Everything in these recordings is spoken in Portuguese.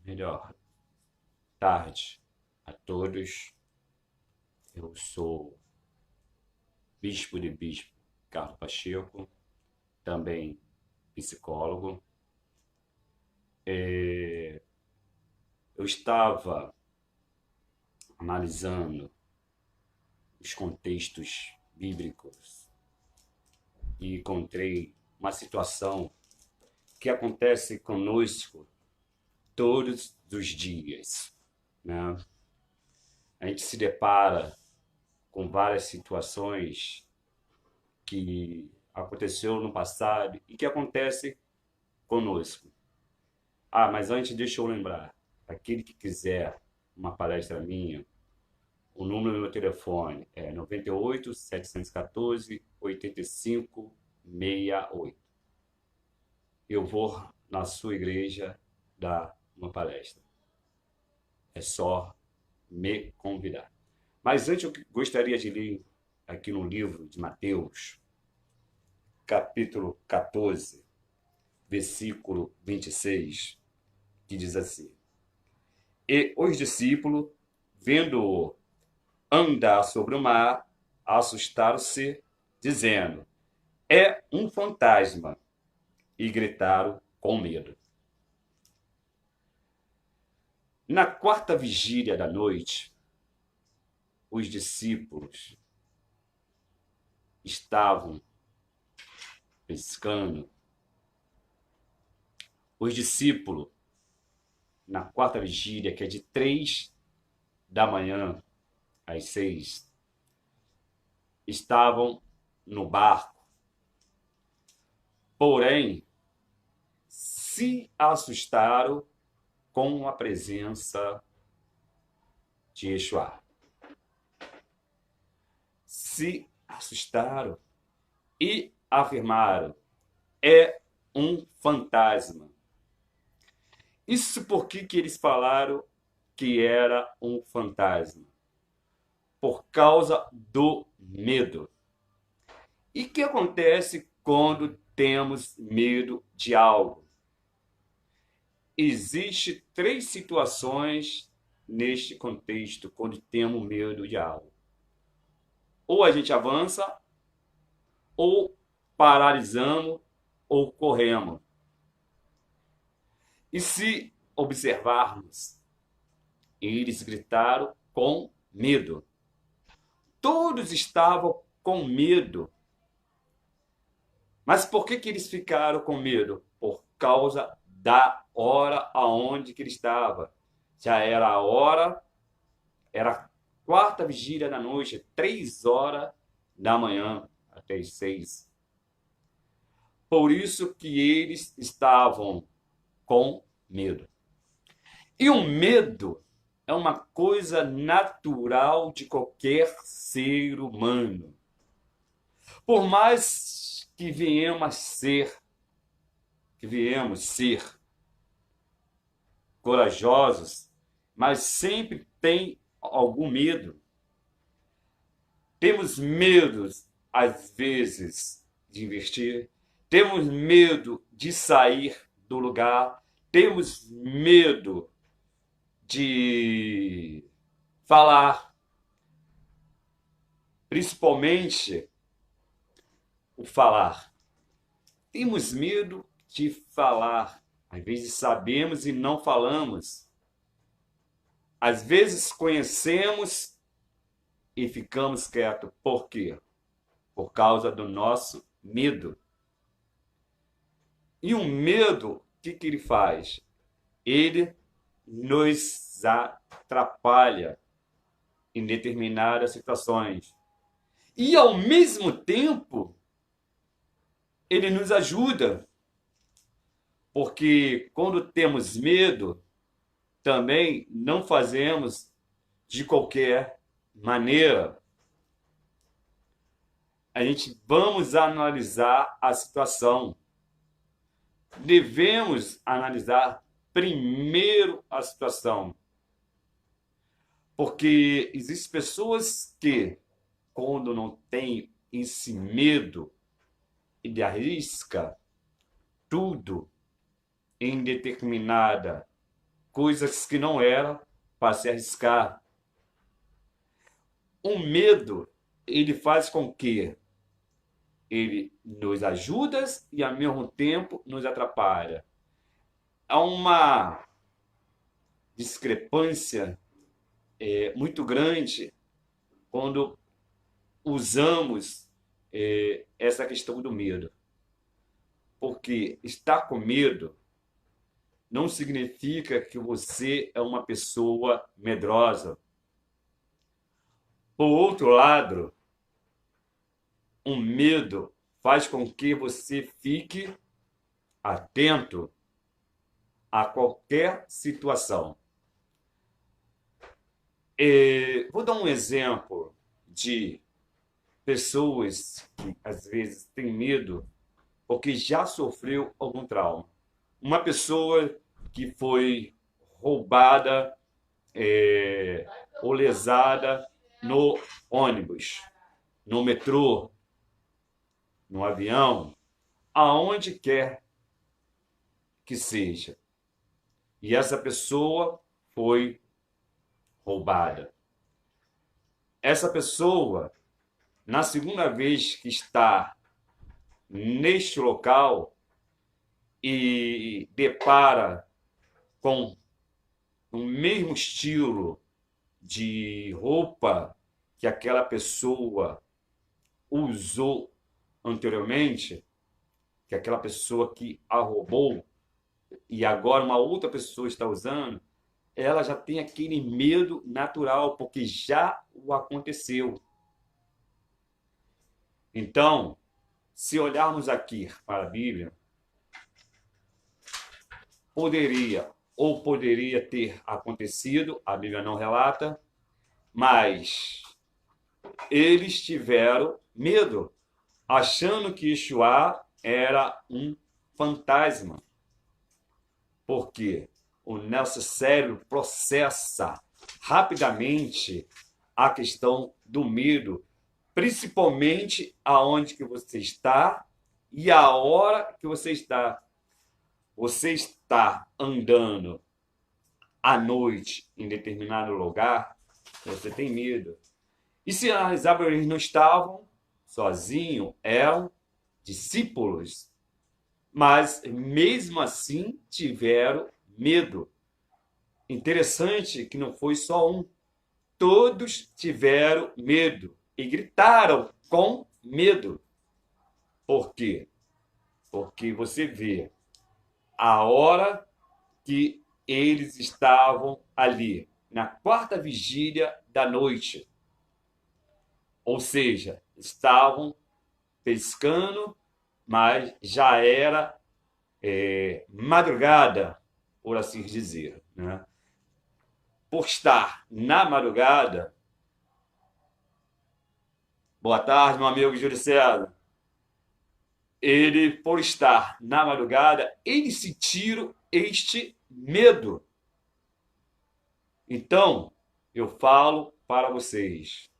Melhor tarde a todos. Eu sou Bispo de Bispo Carlos Pacheco, também psicólogo. Eu estava analisando os contextos bíblicos e encontrei uma situação que acontece conosco todos os dias, né? A gente se depara com várias situações que aconteceu no passado e que acontece conosco. Mas antes deixa eu lembrar, aquele que quiser uma palestra minha, o número do meu telefone é 98 714 8568. Eu vou na sua igreja dar uma palestra. É só me convidar. Mas antes eu gostaria de ler aqui no livro de Mateus, capítulo 14, versículo 26, que diz assim: E os discípulos, vendo-o andar sobre o mar, assustaram-se, dizendo: É um fantasma, e gritaram com medo. Na quarta vigília da noite, os discípulos estavam pescando. Os discípulos, na quarta vigília, que é de 3 da manhã às 6, estavam no barco. Porém, se assustaram com a presença de Yeshua. Se assustaram e afirmaram: é um fantasma. Isso por que eles falaram que era um fantasma? Por causa do medo. E o que acontece quando temos medo de algo? Existem 3 situações neste contexto quando temos medo de algo. Ou a gente avança, ou paralisamos, ou corremos. E se observarmos, eles gritaram com medo. Todos estavam com medo. Mas por que eles ficaram com medo? Por causa da hora aonde que ele estava. Já era a hora, era a quarta vigília da noite, 3 horas da manhã até as 6. Por isso que eles estavam com medo. E o medo é uma coisa natural de qualquer ser humano. Por mais que viemos ser corajosos, mas sempre tem algum medo. Temos medo, às vezes, de investir, temos medo de sair do lugar, temos medo de falar, principalmente o falar. Temos medo de falar. Às vezes sabemos e não falamos. Às vezes conhecemos e ficamos quietos. Por quê? Por causa do nosso medo. E o medo, o que ele faz? Ele nos atrapalha em determinadas situações. E, ao mesmo tempo, ele nos ajuda. Porque quando temos medo, também não fazemos de qualquer maneira. A gente vamos analisar a situação. Devemos analisar primeiro a situação. Porque existem pessoas que, quando não têm esse medo, ele arrisca tudo em determinada coisas que não eram para se arriscar. O medo, ele faz com que ele nos ajuda e, ao mesmo tempo, nos atrapalha. Há uma discrepância muito grande quando usamos essa questão do medo. Porque estar com medo não significa que você é uma pessoa medrosa. Por outro lado, um medo faz com que você fique atento a qualquer situação. Vou dar um exemplo de pessoas que às vezes têm medo porque já sofreu algum trauma. Uma pessoa que foi roubada ou lesada no ônibus, no metrô, no avião, aonde quer que seja. E essa pessoa foi roubada. Essa pessoa, na segunda vez que está neste local e depara com o mesmo estilo de roupa que aquela pessoa usou anteriormente, que aquela pessoa que a roubou, e agora uma outra pessoa está usando, ela já tem aquele medo natural, porque já o aconteceu. Então, se olharmos aqui para a Bíblia, poderia ter acontecido, a Bíblia não relata, mas eles tiveram medo, achando que Yeshua era um fantasma. Porque o nosso cérebro processa rapidamente a questão do medo, principalmente aonde que você está e a hora que você está. Você está andando à noite em determinado lugar, você tem medo. E se as árvores não estavam sozinhos, eram discípulos, mas mesmo assim tiveram medo. Interessante que não foi só um, todos tiveram medo e gritaram com medo. Por quê? Porque você vê a hora que eles estavam ali, na quarta vigília da noite. Ou seja, estavam pescando, mas já era madrugada, por assim dizer. Né? Por estar na madrugada... Boa tarde, meu amigo Júlio César. Por estar na madrugada, eles sentiram este medo. Então, eu falo para vocês,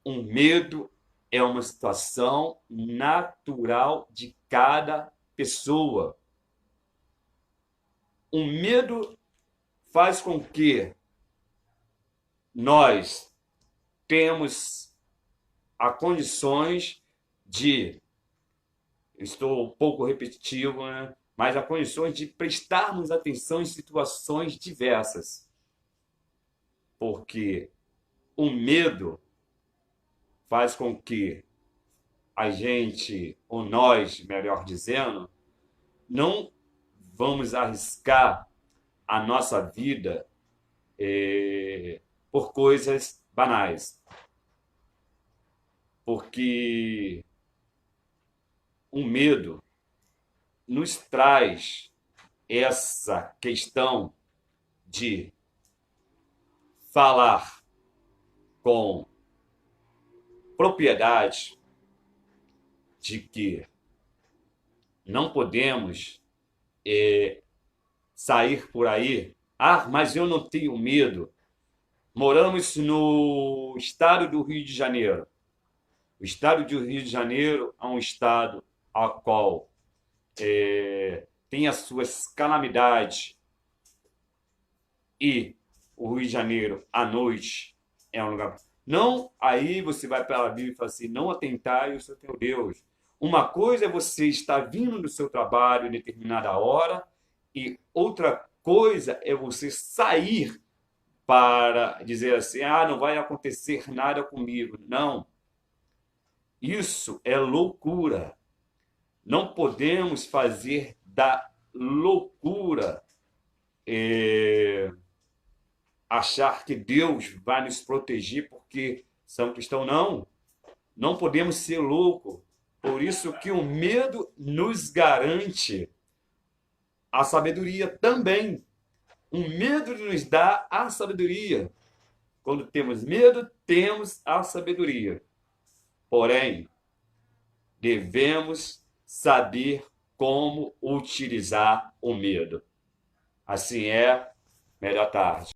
um medo é uma situação natural de cada pessoa. O medo faz com que nós temos as condições de, estou um pouco repetitivo, né? Mas as condições de prestarmos atenção em situações diversas. Porque o medo faz com que a gente, ou nós, melhor dizendo, não vamos arriscar a nossa vida por coisas banais. Porque o medo nos traz essa questão de falar com propriedade de que não podemos sair por aí. Ah, mas eu não tenho medo. Moramos no estado do Rio de Janeiro. O estado do Rio de Janeiro é um estado ao qual tem as suas calamidades e o Rio de Janeiro à noite é um lugar. Não, aí você vai para a Bíblia e fala assim: não atentai o seu teu Deus. Uma coisa é você estar vindo do seu trabalho em determinada hora, e outra coisa é você sair para dizer assim: ah, não vai acontecer nada comigo. Não, isso é loucura. Não podemos fazer da loucura achar que Deus vai nos proteger porque somos cristãos. Não, não podemos ser loucos. Por isso que o medo nos garante a sabedoria também. O medo nos dá a sabedoria. Quando temos medo, temos a sabedoria. Porém, devemos saber como utilizar o medo. Assim é, melhor tarde.